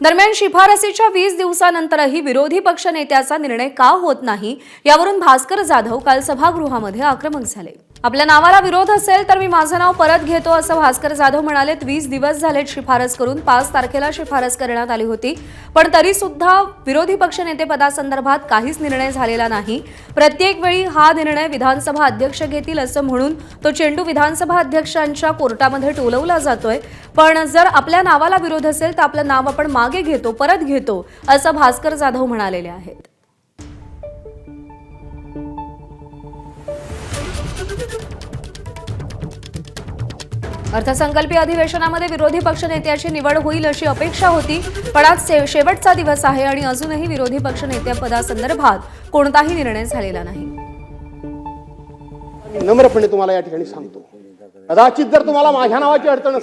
दरम्यान शिफारसीच्या 20 दिवसानंतरही विरोधी पक्षनेत्याचा निर्णय का होत नाही यावरून भास्कर जाधव काल सभागृहामध्ये आक्रमक झाले। आपल्या नावाला विरोध असेल तर मी माझं नाव परत घेतो असं भास्कर जाधव म्हणाले। 20 दिवस झालेत शिफारस करून 5 तारखेला शिफारस करण्यात आली होती, पण तरी सुद्धा विरोधी पक्षनेते पदासंदर्भात काहीच निर्णय झालेला नाही। प्रत्येक वेळी हा निर्णय विधानसभा अध्यक्ष घेतील असं म्हणून तो चेंडू विधानसभा अध्यक्षांच्या कोर्टामध्ये टोलवला जातोय। पण जर आपल्या नावाला विरोध असेल तर आपलं नाव आपण मागे घेतो, परत घेतो असं भास्कर जाधव म्हणालेले आहेत। अर्थसंकल्पीय अधिवेशनामध्ये विरोधी पक्षनेत्याची निवड होईल अशी अपेक्षा होती, पण आज शेवटचा दिवस आहे आणि अजूनही विरोधी पक्षनेतेपदासंदर्भात कोणताही निर्णय झालेला नाही। नम्रपणे तुम्हाला या ठिकाणी सांगतो, कदाचित जर तुम्हाला माझ्या नावाची अडचण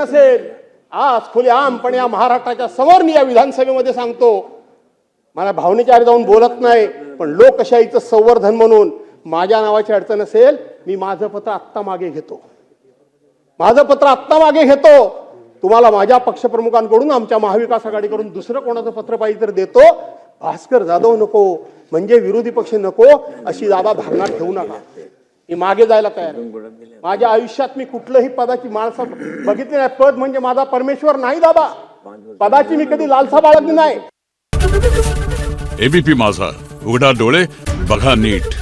असेल, आज खुलेआमपणे या महाराष्ट्राच्या समोर मी या विधानसभेमध्ये सांगतो, मला भावनेच्या आधी जाऊन बोलत नाही, पण लोकशाहीचं संवर्धन म्हणून माझ्या नावाची अडचण असेल, मी माझं पत्र आत्ता मागे घेतो, तुम्हाला माझ्या पक्षप्रमुखांकडून, आमच्या महाविकास आघाडीकडून दुसरं कोणाचं पत्र पाहिजे तर देतो। भास्कर जाधव नको म्हणजे विरोधी पक्ष नको अशी दादा धारणा ठेवू नका। मी मागे जायला तयार आहे। माझ्या आयुष्यात मी कुठलंही पदाची माणसं बघितली नाही। पद म्हणजे माझा परमेश्वर नाही दादा, पदाची मी कधी लालसा बाळगली नाही। एबीपी माझा, उघडा डोळे बघा नीट।